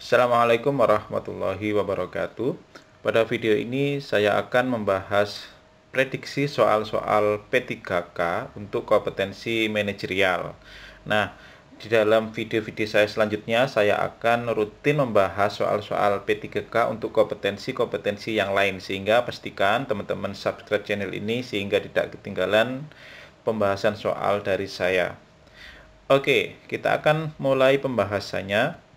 Assalamualaikum warahmatullahi wabarakatuh. Pada video ini saya akan membahas prediksi soal-soal P3K untuk kompetensi manajerial. Nah, di dalam video-video saya selanjutnya saya akan rutin membahas soal-soal P3K untuk kompetensi-kompetensi yang lain, sehingga pastikan teman-teman subscribe channel ini sehingga tidak ketinggalan pembahasan soal dari saya. Oke, kita akan mulai pembahasannya.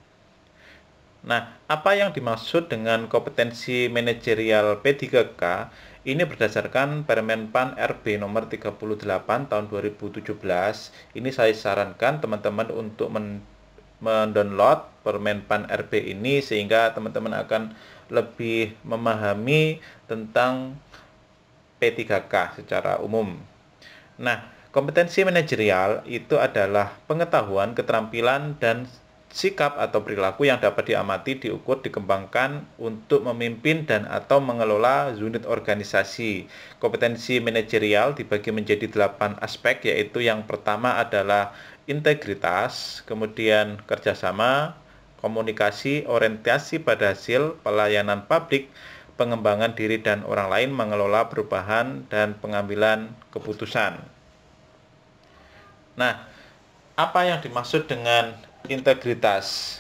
Nah, apa yang dimaksud dengan kompetensi manajerial P3K? Ini berdasarkan Permenpan RB nomor 38 tahun 2017. Ini saya sarankan teman-teman untuk mendownload Permenpan RB ini sehingga teman-teman akan lebih memahami tentang P3K secara umum. Nah, kompetensi manajerial itu adalah pengetahuan, keterampilan, dan sikap atau perilaku yang dapat diamati, diukur, dikembangkan untuk memimpin dan atau mengelola unit organisasi. Kompetensi manajerial dibagi menjadi 8 aspek, yaitu yang pertama adalah integritas, kemudian kerjasama, komunikasi, orientasi pada hasil, pelayanan publik, pengembangan diri dan orang lain, mengelola perubahan, dan pengambilan keputusan. Nah, apa yang dimaksud dengan integritas?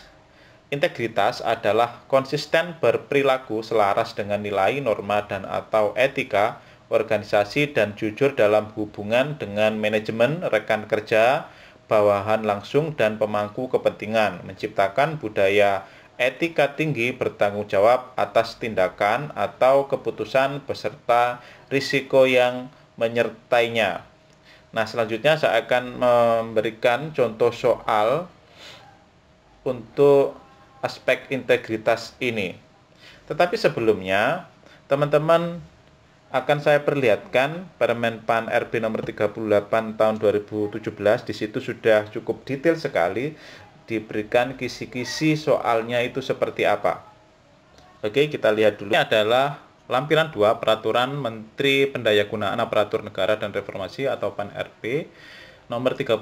Integritas adalah konsisten berperilaku selaras dengan nilai, norma, dan atau etika organisasi dan jujur dalam hubungan dengan manajemen, rekan kerja, bawahan langsung, dan pemangku kepentingan, menciptakan budaya etika tinggi, bertanggung jawab atas tindakan atau keputusan beserta risiko yang menyertainya. Nah, selanjutnya saya akan memberikan contoh soal untuk aspek integritas ini. Tetapi sebelumnya, teman-teman akan saya perlihatkan Permenpan RB nomor 38 tahun 2017. Di situ sudah cukup detail sekali diberikan kisi-kisi soalnya itu seperti apa. Oke, kita lihat dulu. Ini adalah lampiran 2 Peraturan Menteri Pendayagunaan Aparatur Negara dan Reformasi atau PAN-RB nomor 38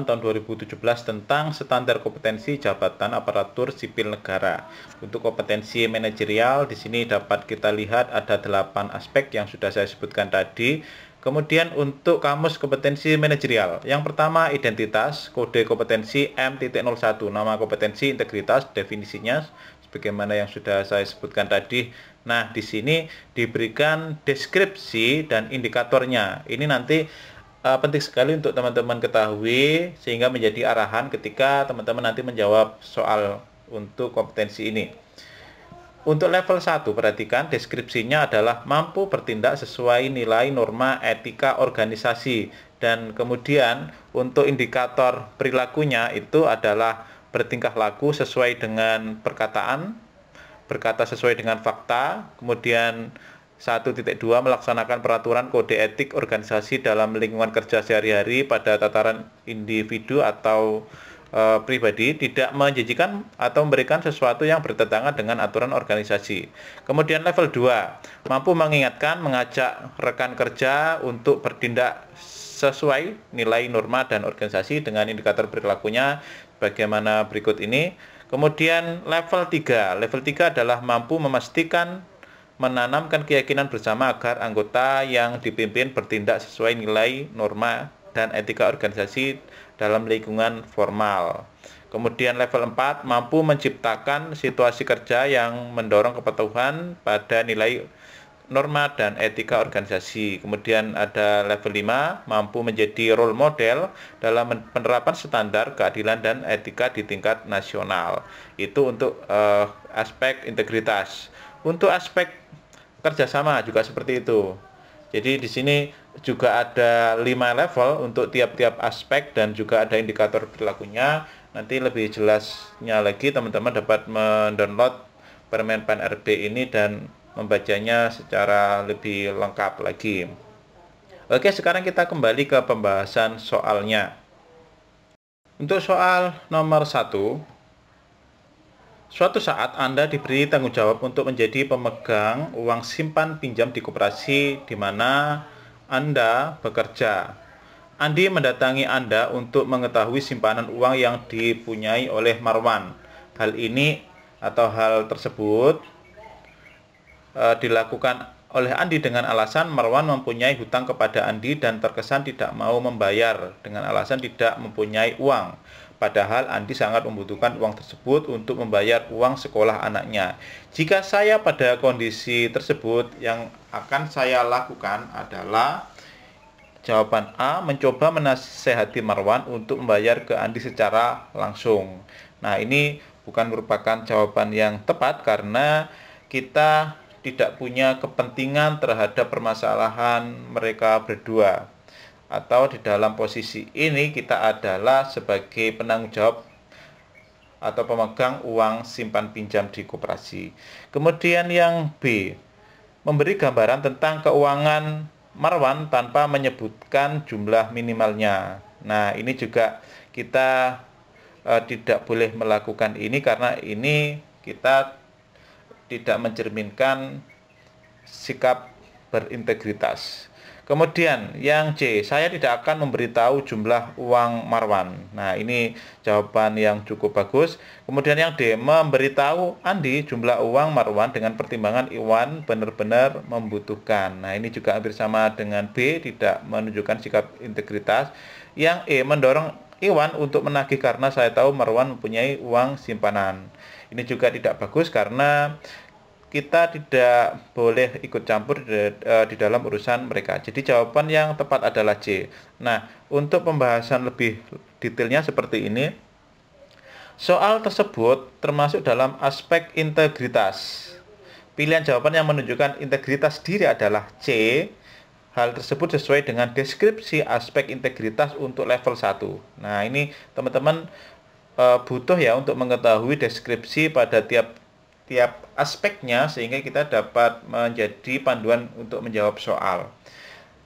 tahun 2017 tentang standar kompetensi jabatan aparatur sipil negara. Untuk kompetensi manajerial di sini dapat kita lihat ada 8 aspek yang sudah saya sebutkan tadi. Kemudian untuk kamus kompetensi manajerial, yang pertama identitas, kode kompetensi M.01, nama kompetensi, integritas, definisinya sebagaimana yang sudah saya sebutkan tadi. Nah, di sini diberikan deskripsi dan indikatornya. Ini nanti penting sekali untuk teman-teman ketahui sehingga menjadi arahan ketika teman-teman nanti menjawab soal untuk kompetensi ini. Untuk level 1, perhatikan deskripsinya adalah mampu bertindak sesuai nilai norma etika organisasi. Dan kemudian untuk indikator perilakunya itu adalah bertingkah laku sesuai dengan perkataan, berkata sesuai dengan fakta, kemudian 1.2 melaksanakan peraturan kode etik organisasi dalam lingkungan kerja sehari-hari pada tataran individu atau pribadi, tidak menjanjikan atau memberikan sesuatu yang bertentangan dengan aturan organisasi. Kemudian level 2, mampu mengingatkan, mengajak rekan kerja untuk bertindak sesuai nilai norma dan organisasi dengan indikator perilakunya bagaimana berikut ini. Kemudian level 3 adalah mampu memastikan menanamkan keyakinan bersama agar anggota yang dipimpin bertindak sesuai nilai, norma, dan etika organisasi dalam lingkungan formal. Kemudian level 4, mampu menciptakan situasi kerja yang mendorong kepatuhan pada nilai, norma, dan etika organisasi. Kemudian ada level 5, mampu menjadi role model dalam penerapan standar keadilan dan etika di tingkat nasional. Itu untuk aspek integritas. Untuk aspek kerjasama juga seperti itu. Jadi di sini juga ada 5 level untuk tiap-tiap aspek dan juga ada indikator perilakunya. Nanti lebih jelasnya lagi teman-teman dapat mendownload Permenpan RB ini dan membacanya secara lebih lengkap lagi. Oke, sekarang kita kembali ke pembahasan soalnya. Untuk soal nomor 1, suatu saat Anda diberi tanggung jawab untuk menjadi pemegang uang simpan pinjam di koperasi di mana Anda bekerja. Andi mendatangi Anda untuk mengetahui simpanan uang yang dipunyai oleh Marwan. Hal ini atau hal tersebut dilakukan oleh Andi dengan alasan Marwan mempunyai hutang kepada Andi dan terkesan tidak mau membayar dengan alasan tidak mempunyai uang. Padahal Andi sangat membutuhkan uang tersebut untuk membayar uang sekolah anaknya. Jika saya pada kondisi tersebut, yang akan saya lakukan adalah jawaban A, mencoba menasehati Marwan untuk membayar ke Andi secara langsung. Nah, ini bukan merupakan jawaban yang tepat karena kita tidak punya kepentingan terhadap permasalahan mereka berdua. Atau di dalam posisi ini kita adalah sebagai penanggung jawab atau pemegang uang simpan pinjam di koperasi. Kemudian yang B, memberi gambaran tentang keuangan Marwan tanpa menyebutkan jumlah minimalnya. Nah, ini juga kita tidak boleh melakukan ini karena ini kita tidak mencerminkan sikap berintegritas. Kemudian yang C, saya tidak akan memberitahu jumlah uang Marwan. Nah, ini jawaban yang cukup bagus. Kemudian yang D, memberitahu Andi jumlah uang Marwan dengan pertimbangan Iwan benar-benar membutuhkan. Nah, ini juga hampir sama dengan B, tidak menunjukkan sikap integritas. Yang E, mendorong Iwan untuk menagih karena saya tahu Marwan mempunyai uang simpanan. Ini juga tidak bagus karena kita tidak boleh ikut campur di dalam urusan mereka. Jadi jawaban yang tepat adalah C. Nah, untuk pembahasan lebih detailnya seperti ini. Soal tersebut termasuk dalam aspek integritas. Pilihan jawaban yang menunjukkan integritas diri adalah C. Hal tersebut sesuai dengan deskripsi aspek integritas untuk level 1. Nah, ini teman-teman butuh ya untuk mengetahui deskripsi pada tiap aspeknya sehingga kita dapat menjadi panduan untuk menjawab soal.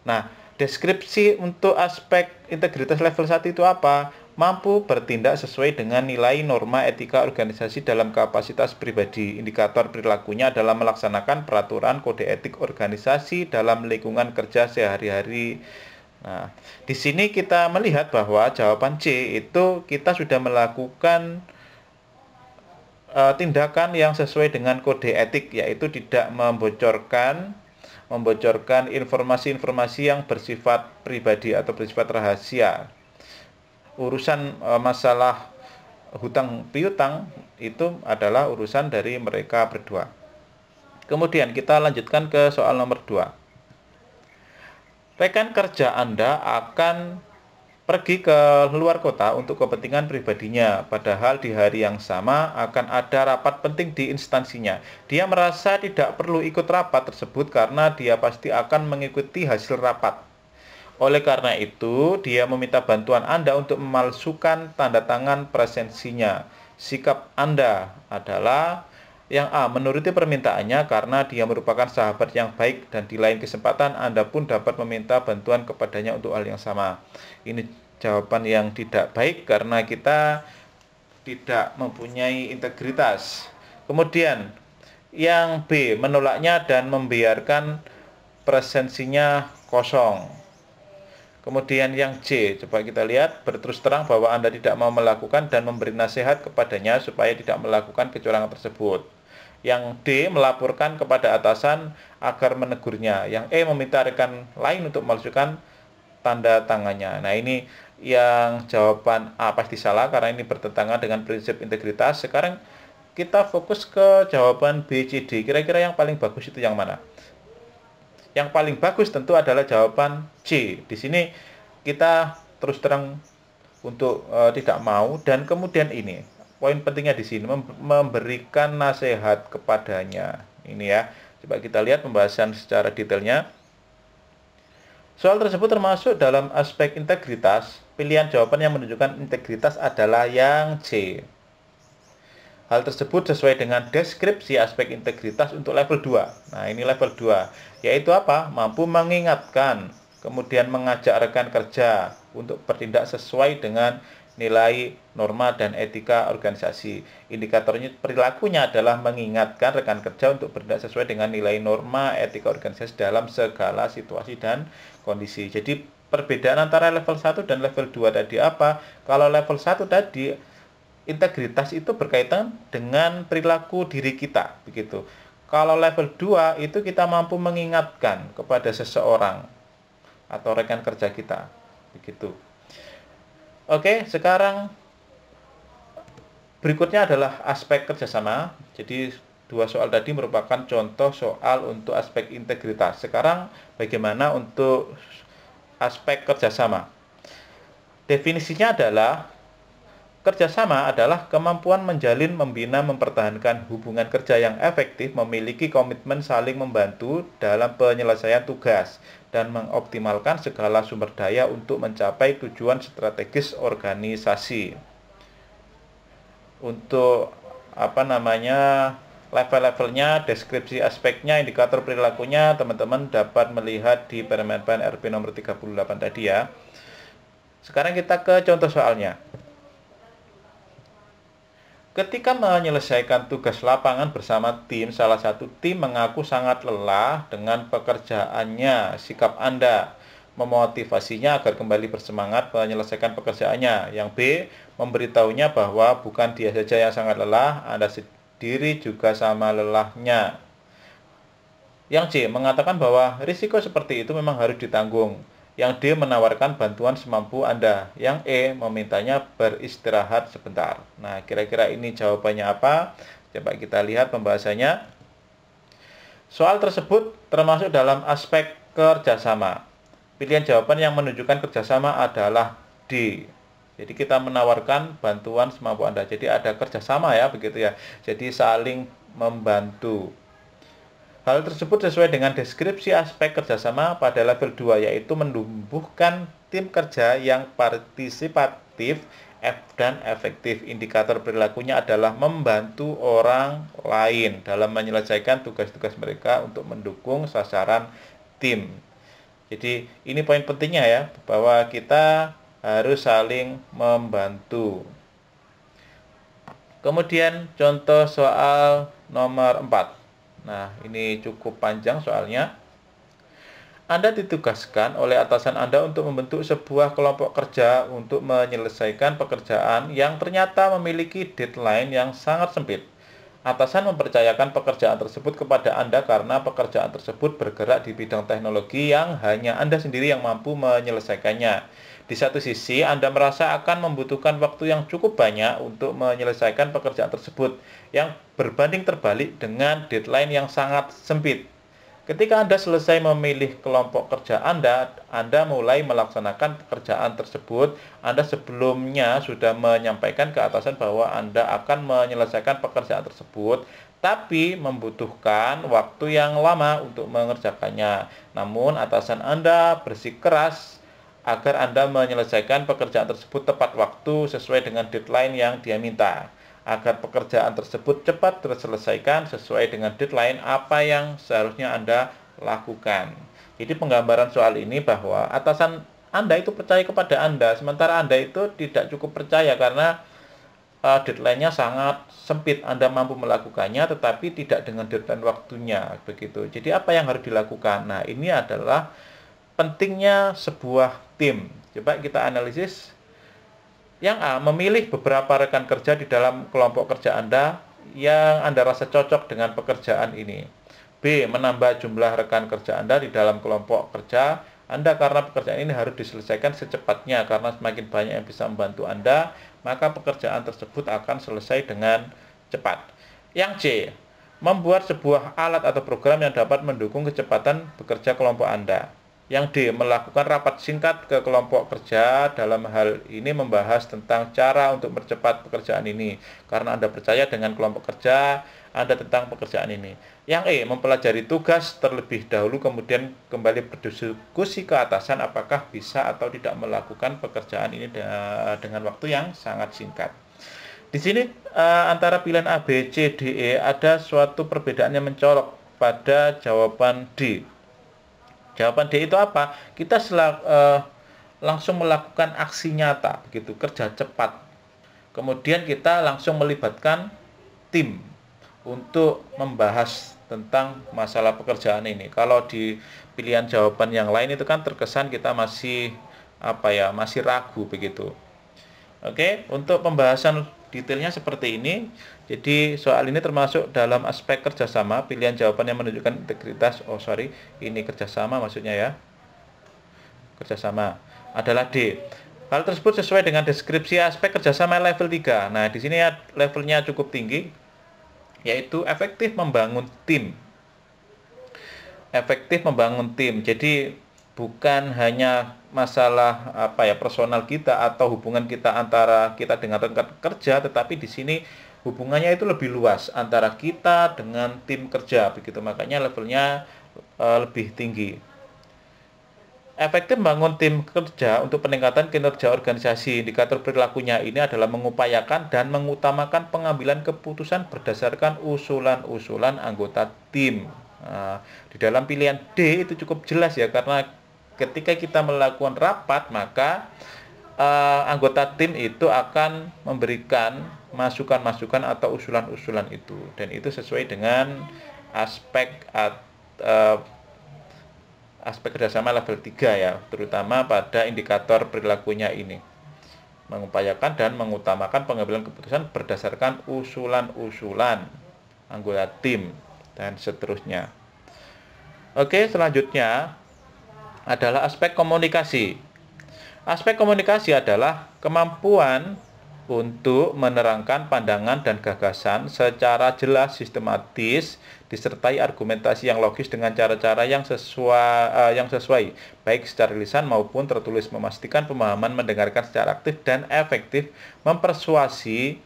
Nah, deskripsi untuk aspek integritas level 1 itu apa? Mampu bertindak sesuai dengan nilai norma etika organisasi dalam kapasitas pribadi. Indikator perilakunya adalah melaksanakan peraturan kode etik organisasi dalam lingkungan kerja sehari-hari. Nah, di sini kita melihat bahwa jawaban C itu kita sudah melakukan tindakan yang sesuai dengan kode etik, yaitu tidak membocorkan informasi-informasi yang bersifat pribadi atau bersifat rahasia. Urusan masalah hutang piutang itu adalah urusan dari mereka berdua. Kemudian kita lanjutkan ke soal nomor 2. Rekan kerja Anda akan pergi ke luar kota untuk kepentingan pribadinya, padahal di hari yang sama akan ada rapat penting di instansinya. Dia merasa tidak perlu ikut rapat tersebut karena dia pasti akan mengikuti hasil rapat. Oleh karena itu, dia meminta bantuan Anda untuk memalsukan tanda tangan presensinya. Sikap Anda adalah yang A, menuruti permintaannya karena dia merupakan sahabat yang baik dan di lain kesempatan Anda pun dapat meminta bantuan kepadanya untuk hal yang sama. Ini jawaban yang tidak baik karena kita tidak mempunyai integritas. Kemudian yang B, menolaknya dan membiarkan presensinya kosong. Kemudian yang C, coba kita lihat, berterus terang bahwa Anda tidak mau melakukan dan memberi nasihat kepadanya supaya tidak melakukan kecurangan tersebut. Yang D, melaporkan kepada atasan agar menegurnya. Yang E, meminta rekan lain untuk memalsukan tanda tangannya. Nah, ini yang jawaban A pasti salah karena ini bertentangan dengan prinsip integritas. Sekarang kita fokus ke jawaban B, C, D. Kira-kira yang paling bagus itu yang mana? Yang paling bagus tentu adalah jawaban C. Di sini kita terus terang untuk tidak mau, dan kemudian ini poin pentingnya di sini memberikan nasihat kepadanya. Ini ya. Coba kita lihat pembahasan secara detailnya. Soal tersebut termasuk dalam aspek integritas. Pilihan jawaban yang menunjukkan integritas adalah yang C. Hal tersebut sesuai dengan deskripsi aspek integritas untuk level 2. Nah, ini level 2. Yaitu apa? Mampu mengingatkan, kemudian mengajak rekan kerja untuk bertindak sesuai dengan nilai norma dan etika organisasi. Indikatornya perilakunya adalah mengingatkan rekan kerja untuk bertindak sesuai dengan nilai norma etika organisasi dalam segala situasi dan kondisi. Jadi perbedaan antara level 1 dan level 2 tadi apa? Kalau level 1 tadi integritas itu berkaitan dengan perilaku diri kita, begitu. Kalau level 2 itu kita mampu mengingatkan kepada seseorang atau rekan kerja kita, begitu. Oke, sekarang berikutnya adalah aspek kerjasama. Jadi dua soal tadi merupakan contoh soal untuk aspek integritas. Sekarang bagaimana untuk aspek kerjasama? Definisinya adalah kerjasama adalah kemampuan menjalin, membina, mempertahankan hubungan kerja yang efektif, memiliki komitmen saling membantu dalam penyelesaian tugas, dan mengoptimalkan segala sumber daya untuk mencapai tujuan strategis organisasi. Untuk level-levelnya, deskripsi aspeknya, indikator perilakunya, teman-teman dapat melihat di Permenpan RP nomor 38 tadi ya. Sekarang kita ke contoh soalnya. Ketika menyelesaikan tugas lapangan bersama tim, salah satu tim mengaku sangat lelah dengan pekerjaannya. Sikap Anda memotivasinya agar kembali bersemangat menyelesaikan pekerjaannya. Yang B, memberitahunya bahwa bukan dia saja yang sangat lelah, Anda sendiri juga sama lelahnya. Yang C, mengatakan bahwa risiko seperti itu memang harus ditanggung. Yang D, menawarkan bantuan semampu Anda. Yang E, memintanya beristirahat sebentar. Nah, kira-kira ini jawabannya apa? Coba kita lihat pembahasannya. Soal tersebut termasuk dalam aspek kerjasama. Pilihan jawaban yang menunjukkan kerjasama adalah D. Jadi kita menawarkan bantuan semampu Anda. Jadi ada kerjasama ya, begitu ya. Jadi saling membantu. Hal tersebut sesuai dengan deskripsi aspek kerjasama pada level 2, yaitu menumbuhkan tim kerja yang partisipatif dan efektif. Indikator perilakunya adalah membantu orang lain dalam menyelesaikan tugas-tugas mereka untuk mendukung sasaran tim. Jadi ini poin pentingnya ya, bahwa kita harus saling membantu. Kemudian contoh soal nomor 4. Nah, ini cukup panjang soalnya. Anda ditugaskan oleh atasan Anda untuk membentuk sebuah kelompok kerja untuk menyelesaikan pekerjaan yang ternyata memiliki deadline yang sangat sempit. Atasan mempercayakan pekerjaan tersebut kepada Anda karena pekerjaan tersebut bergerak di bidang teknologi yang hanya Anda sendiri yang mampu menyelesaikannya. Di satu sisi, Anda merasa akan membutuhkan waktu yang cukup banyak untuk menyelesaikan pekerjaan tersebut, yang berbanding terbalik dengan deadline yang sangat sempit. Ketika Anda selesai memilih kelompok kerja Anda mulai melaksanakan pekerjaan tersebut. Anda sebelumnya sudah menyampaikan ke atasan bahwa Anda akan menyelesaikan pekerjaan tersebut, tapi membutuhkan waktu yang lama untuk mengerjakannya. Namun, atasan Anda bersikeras agar Anda menyelesaikan pekerjaan tersebut tepat waktu sesuai dengan deadline yang dia minta. Agar pekerjaan tersebut cepat terselesaikan sesuai dengan deadline, apa yang seharusnya Anda lakukan. Jadi penggambaran soal ini bahwa atasan Anda itu percaya kepada Anda, sementara Anda itu tidak cukup percaya karena deadline-nya sangat sempit. Anda mampu melakukannya tetapi tidak dengan deadline waktunya, begitu. Jadi apa yang harus dilakukan? Nah, ini adalah pentingnya sebuah tim. Coba kita analisis. Yang A, memilih beberapa rekan kerja di dalam kelompok kerja Anda yang Anda rasa cocok dengan pekerjaan ini. B, menambah jumlah rekan kerja Anda di dalam kelompok kerja Anda karena pekerjaan ini harus diselesaikan secepatnya, karena semakin banyak yang bisa membantu Anda, maka pekerjaan tersebut akan selesai dengan cepat. Yang C, membuat sebuah alat atau program yang dapat mendukung kecepatan bekerja kelompok Anda. Yang D, melakukan rapat singkat ke kelompok kerja. Dalam hal ini membahas tentang cara untuk mempercepat pekerjaan ini, karena Anda percaya dengan kelompok kerja Anda tentang pekerjaan ini. Yang E, mempelajari tugas terlebih dahulu, kemudian kembali berdiskusi ke atasan apakah bisa atau tidak melakukan pekerjaan ini dengan waktu yang sangat singkat. Di sini antara pilihan A, B, C, D, E ada suatu perbedaan yang mencolok pada jawaban D. Jawaban D itu apa? Kita langsung melakukan aksi nyata, begitu, kerja cepat. Kemudian kita langsung melibatkan tim untuk membahas tentang masalah pekerjaan ini. Kalau di pilihan jawaban yang lain itu kan terkesan kita masih masih ragu, begitu. Oke, untuk pembahasan detailnya seperti ini. Jadi soal ini termasuk dalam aspek kerjasama. Pilihan jawaban yang menunjukkan integritas, ini kerjasama maksudnya ya. Kerjasama adalah D. Hal tersebut sesuai dengan deskripsi aspek kerjasama level 3. Nah, di sini levelnya cukup tinggi, yaitu efektif membangun tim. Efektif membangun tim. Jadi bukan hanya masalah personal kita atau hubungan kita antara kita dengan rekan kerja, tetapi di sini hubungannya itu lebih luas antara kita dengan tim kerja, begitu. Makanya levelnya lebih tinggi. Efektif membangun tim kerja untuk peningkatan kinerja organisasi. Indikator perilakunya ini adalah mengupayakan dan mengutamakan pengambilan keputusan berdasarkan usulan-usulan anggota tim. Nah, di dalam pilihan D itu cukup jelas ya, karena ketika kita melakukan rapat, maka anggota tim itu akan memberikan masukan-masukan atau usulan-usulan itu, dan itu sesuai dengan aspek kerjasama level 3 ya, terutama pada indikator perilakunya ini. Mengupayakan dan mengutamakan pengambilan keputusan berdasarkan usulan-usulan anggota tim, dan seterusnya. Oke, selanjutnya adalah aspek komunikasi. Aspek komunikasi adalah kemampuan untuk menerangkan pandangan dan gagasan secara jelas, sistematis, disertai argumentasi yang logis dengan cara-cara yang sesuai, baik secara lisan maupun tertulis, memastikan pemahaman, mendengarkan secara aktif dan efektif, mempersuasi,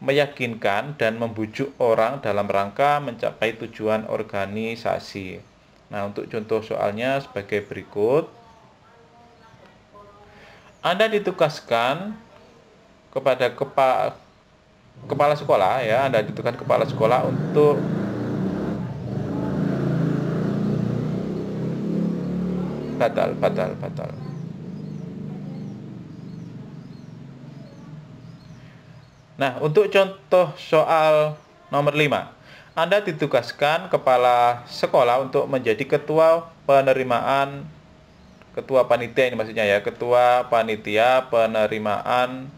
meyakinkan, dan membujuk orang dalam rangka mencapai tujuan organisasi. Nah, untuk contoh soalnya sebagai berikut. Anda ditugaskan kepada kepala sekolah ya, Anda ditugaskan kepala sekolah untuk batal. Nah, untuk contoh soal nomor 5. Anda ditugaskan kepala sekolah untuk menjadi ketua panitia ini maksudnya ya, ketua panitia penerimaan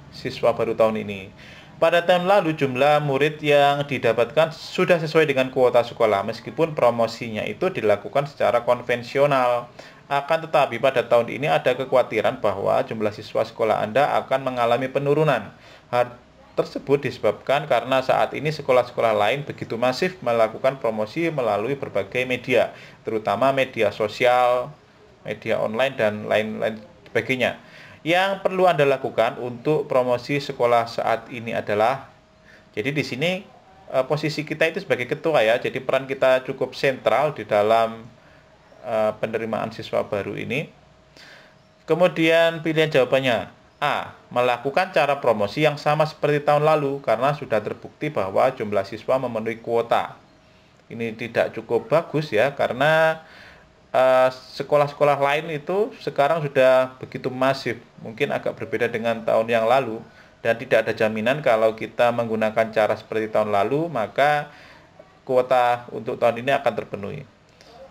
siswa baru tahun ini. Pada tahun lalu jumlah murid yang didapatkan sudah sesuai dengan kuota sekolah, meskipun promosinya itu dilakukan secara konvensional. Akan tetapi pada tahun ini ada kekhawatiran bahwa jumlah siswa sekolah Anda akan mengalami penurunan. Hal tersebut disebabkan karena saat ini sekolah-sekolah lain begitu masif melakukan promosi melalui berbagai media, terutama media sosial, media online, dan lain-lain sebagainya. Yang perlu Anda lakukan untuk promosi sekolah saat ini adalah, jadi di sini posisi kita itu sebagai ketua ya, jadi peran kita cukup sentral di dalam penerimaan siswa baru ini. Kemudian pilihan jawabannya A. Melakukan cara promosi yang sama seperti tahun lalu karena sudah terbukti bahwa jumlah siswa memenuhi kuota. Ini tidak cukup bagus ya, karena sekolah-sekolah lain itu sekarang sudah begitu masif, mungkin agak berbeda dengan tahun yang lalu, dan tidak ada jaminan kalau kita menggunakan cara seperti tahun lalu maka kuota untuk tahun ini akan terpenuhi.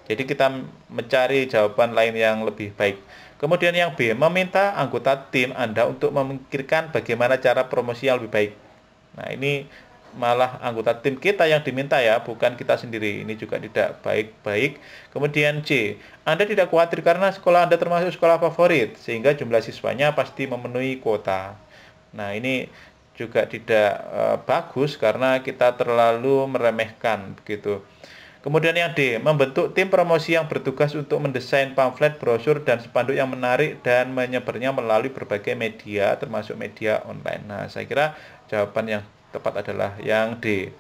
Jadi kita mencari jawaban lain yang lebih baik. Kemudian yang B, meminta anggota tim Anda untuk memikirkan bagaimana cara promosi yang lebih baik. Nah, ini malah anggota tim kita yang diminta ya, bukan kita sendiri. Ini juga tidak baik-baik. Kemudian C, Anda tidak khawatir karena sekolah Anda termasuk sekolah favorit, sehingga jumlah siswanya pasti memenuhi kuota. Nah, ini juga tidak bagus karena kita terlalu meremehkan begitu. Kemudian yang D, membentuk tim promosi yang bertugas untuk mendesain pamflet, brosur, dan spanduk yang menarik dan menyebarnya melalui berbagai media, termasuk media online. Nah, saya kira jawaban yang tepat adalah yang D.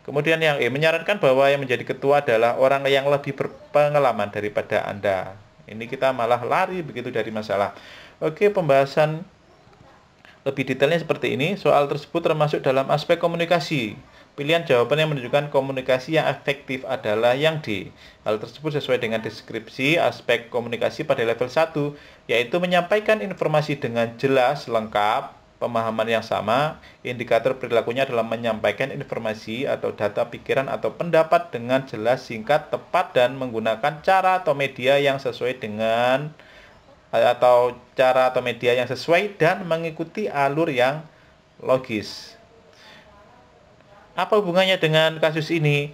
Kemudian yang E, menyarankan bahwa yang menjadi ketua adalah orang yang lebih berpengalaman daripada Anda. Ini kita malah lari begitu dari masalah. Oke, pembahasan lebih detailnya seperti ini. Soal tersebut termasuk dalam aspek komunikasi. Pilihan jawaban yang menunjukkan komunikasi yang efektif adalah yang D. Hal tersebut sesuai dengan deskripsi aspek komunikasi pada level 1, yaitu menyampaikan informasi dengan jelas, lengkap, pemahaman yang sama. Indikator perilakunya adalah menyampaikan informasi atau data, pikiran, atau pendapat dengan jelas, singkat, tepat, dan menggunakan cara atau media yang sesuai dan mengikuti alur yang logis. Apa hubungannya dengan kasus ini?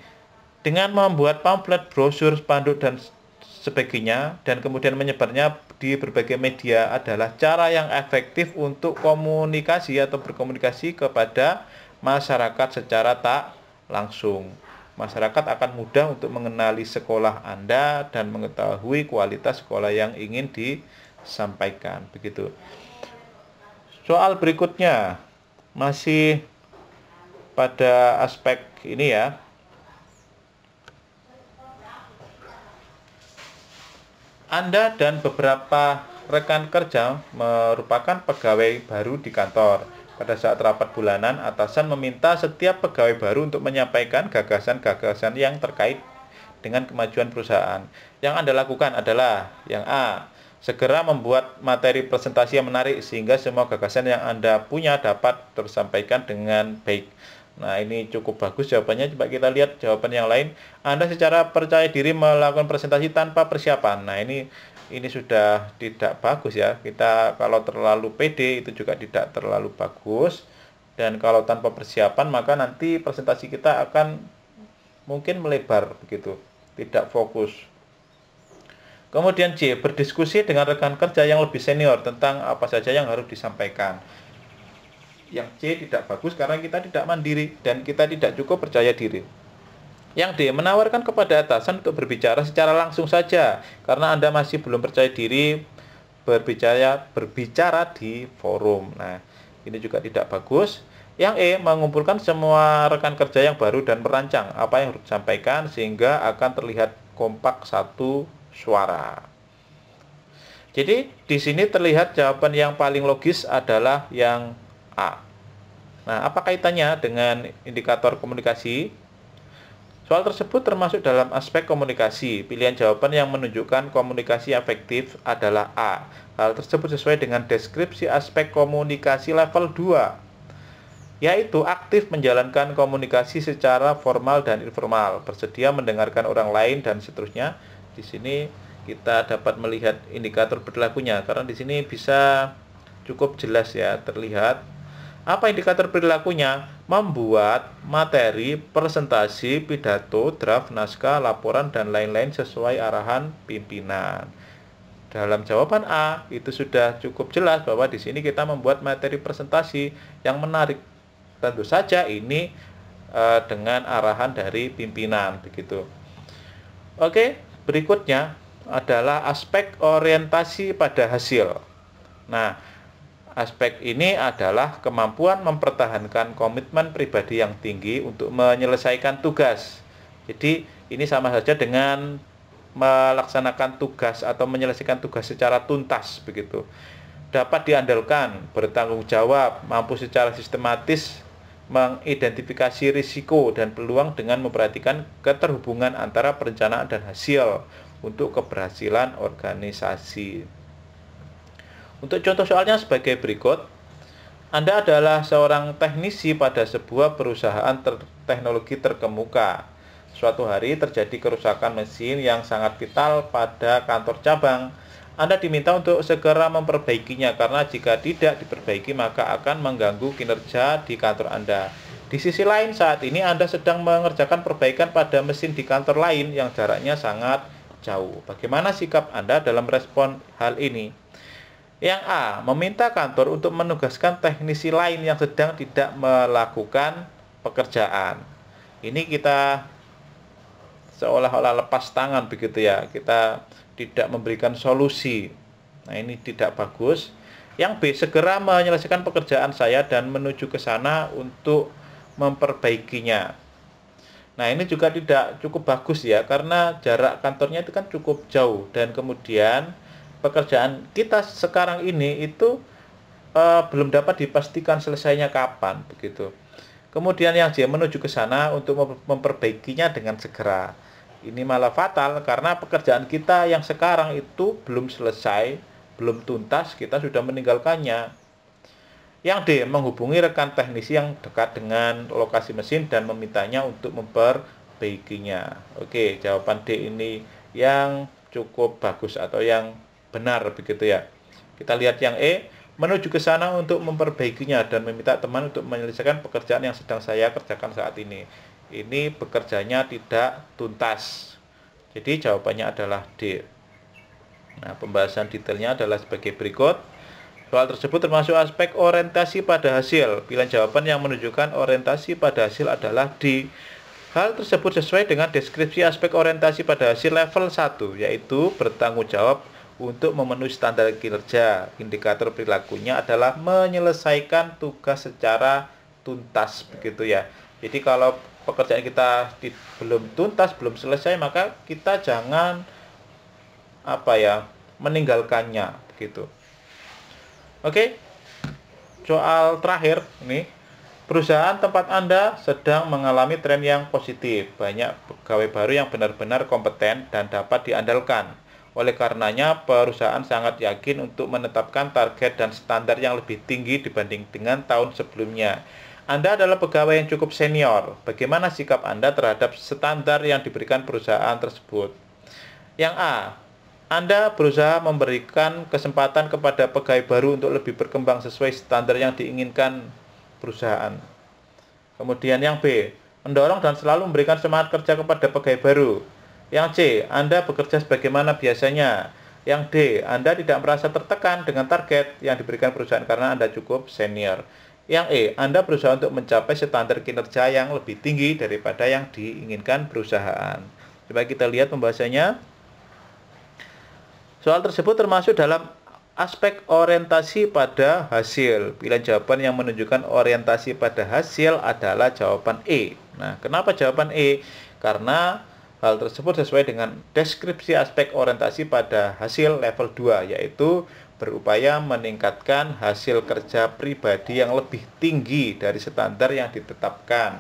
Dengan membuat pamflet, brosur, spanduk, dan sebagainya, dan kemudian menyebarnya di berbagai media adalah cara yang efektif untuk komunikasi atau berkomunikasi kepada masyarakat secara tak langsung. Masyarakat akan mudah untuk mengenali sekolah Anda dan mengetahui kualitas sekolah yang ingin disampaikan. Begitu. Soal berikutnya masih pada aspek ini ya. Anda dan beberapa rekan kerja merupakan pegawai baru di kantor. Pada saat rapat bulanan, atasan meminta setiap pegawai baru untuk menyampaikan gagasan-gagasan yang terkait dengan kemajuan perusahaan. Yang Anda lakukan adalah yang A, segera membuat materi presentasi yang menarik sehingga semua gagasan yang Anda punya dapat tersampaikan dengan baik. Nah, ini cukup bagus jawabannya. Coba kita lihat jawaban yang lain. Anda secara percaya diri melakukan presentasi tanpa persiapan. Nah, ini sudah tidak bagus ya. Kita kalau terlalu pede itu juga tidak terlalu bagus. Dan kalau tanpa persiapan maka nanti presentasi kita akan mungkin melebar begitu, tidak fokus. Kemudian C, berdiskusi dengan rekan kerja yang lebih senior tentang apa saja yang harus disampaikan. Yang C tidak bagus karena kita tidak mandiri dan kita tidak cukup percaya diri. Yang D, menawarkan kepada atasan untuk berbicara secara langsung saja karena Anda masih belum percaya diri berbicara di forum. Nah, ini juga tidak bagus. Yang E, mengumpulkan semua rekan kerja yang baru dan merancang apa yang harus disampaikan sehingga akan terlihat kompak satu suara. Jadi di sini terlihat jawaban yang paling logis adalah yang A. Nah, apa kaitannya dengan indikator komunikasi? Soal tersebut termasuk dalam aspek komunikasi. Pilihan jawaban yang menunjukkan komunikasi efektif adalah A. Hal tersebut sesuai dengan deskripsi aspek komunikasi level 2, yaitu aktif menjalankan komunikasi secara formal dan informal, bersedia mendengarkan orang lain, dan seterusnya. Di sini kita dapat melihat indikator perilakunya, karena di sini bisa cukup jelas ya terlihat. Apa indikator perilakunya? Membuat materi, presentasi, pidato, draft, naskah, laporan, dan lain-lain sesuai arahan pimpinan. Dalam jawaban A itu sudah cukup jelas bahwa di sini kita membuat materi presentasi yang menarik. Tentu saja ini dengan arahan dari pimpinan begitu. Oke, berikutnya adalah aspek orientasi pada hasil. Nah, aspek ini adalah kemampuan mempertahankan komitmen pribadi yang tinggi untuk menyelesaikan tugas. Jadi ini sama saja dengan melaksanakan tugas atau menyelesaikan tugas secara tuntas begitu. Dapat diandalkan, bertanggung jawab, mampu secara sistematis mengidentifikasi risiko dan peluang dengan memperhatikan keterhubungan antara perencanaan dan hasil untuk keberhasilan organisasi. Untuk contoh soalnya sebagai berikut. Anda adalah seorang teknisi pada sebuah perusahaan teknologi terkemuka. Suatu hari terjadi kerusakan mesin yang sangat vital pada kantor cabang. Anda diminta untuk segera memperbaikinya karena jika tidak diperbaiki maka akan mengganggu kinerja di kantor Anda. Di sisi lain, saat ini Anda sedang mengerjakan perbaikan pada mesin di kantor lain yang jaraknya sangat jauh. Bagaimana sikap Anda dalam respon hal ini? Yang A, meminta kantor untuk menugaskan teknisi lain yang sedang tidak melakukan pekerjaan. Ini kita seolah-olah lepas tangan begitu ya. Kita tidak memberikan solusi. Nah, ini tidak bagus. Yang B, segera menyelesaikan pekerjaan saya dan menuju ke sana untuk memperbaikinya. Nah, ini juga tidak cukup bagus ya, karena jarak kantornya itu kan cukup jauh dan kemudian pekerjaan kita sekarang ini itu belum dapat dipastikan selesainya kapan begitu. Kemudian yang C, menuju ke sana untuk memperbaikinya dengan segera. Ini malah fatal karena pekerjaan kita yang sekarang itu belum selesai, belum tuntas, kita sudah meninggalkannya. Yang D, menghubungi rekan teknisi yang dekat dengan lokasi mesin dan memintanya untuk memperbaikinya. Oke, jawaban D ini yang cukup bagus atau yang benar begitu ya. Kita lihat yang E, menuju ke sana untuk memperbaikinya dan meminta teman untuk menyelesaikan pekerjaan yang sedang saya kerjakan saat ini. Ini bekerjanya tidak tuntas. Jadi jawabannya adalah D. Nah, pembahasan detailnya adalah sebagai berikut. Soal tersebut termasuk aspek orientasi pada hasil. Pilihan jawaban yang menunjukkan orientasi pada hasil adalah D. Hal tersebut sesuai dengan deskripsi aspek orientasi pada hasil level 1, yaitu bertanggung jawab untuk memenuhi standar kinerja. Indikator perilakunya adalah menyelesaikan tugas secara tuntas, begitu ya. Jadi kalau pekerjaan kita belum tuntas, belum selesai, maka kita jangan meninggalkannya, begitu. Oke, soal terakhir ini, perusahaan tempat Anda sedang mengalami tren yang positif. Banyak pegawai baru yang benar-benar kompeten dan dapat diandalkan. Oleh karenanya, perusahaan sangat yakin untuk menetapkan target dan standar yang lebih tinggi dibanding dengan tahun sebelumnya. Anda adalah pegawai yang cukup senior. Bagaimana sikap Anda terhadap standar yang diberikan perusahaan tersebut? Yang A, Anda berusaha memberikan kesempatan kepada pegawai baru untuk lebih berkembang sesuai standar yang diinginkan perusahaan. Kemudian yang B, mendorong dan selalu memberikan semangat kerja kepada pegawai baru. Yang C, Anda bekerja sebagaimana biasanya. Yang D, Anda tidak merasa tertekan dengan target yang diberikan perusahaan karena Anda cukup senior. Yang E, Anda berusaha untuk mencapai standar kinerja yang lebih tinggi daripada yang diinginkan perusahaan. Coba kita lihat pembahasannya. Soal tersebut termasuk dalam aspek orientasi pada hasil. Pilihan jawaban yang menunjukkan orientasi pada hasil adalah jawaban E. Nah, kenapa jawaban E? Karena hal tersebut sesuai dengan deskripsi aspek orientasi pada hasil level 2, yaitu berupaya meningkatkan hasil kerja pribadi yang lebih tinggi dari standar yang ditetapkan.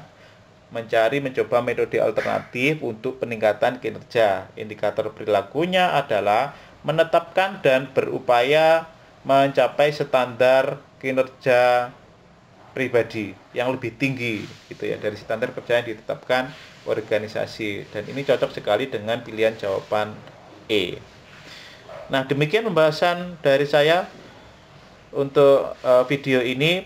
Mencoba metode alternatif untuk peningkatan kinerja. Indikator perilakunya adalah menetapkan dan berupaya mencapai standar kinerja pribadi yang lebih tinggi gitu ya dari standar kerja yang ditetapkan organisasi, dan ini cocok sekali dengan pilihan jawaban E. Nah, demikian pembahasan dari saya untuk video ini.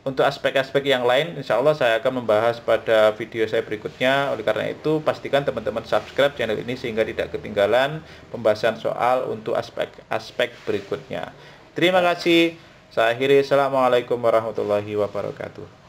Untuk aspek-aspek yang lain, insya Allah saya akan membahas pada video saya berikutnya. Oleh karena itu, pastikan teman-teman subscribe channel ini sehingga tidak ketinggalan pembahasan soal untuk aspek-aspek berikutnya. Terima kasih. Saya akhiri. Assalamualaikum warahmatullahi wabarakatuh.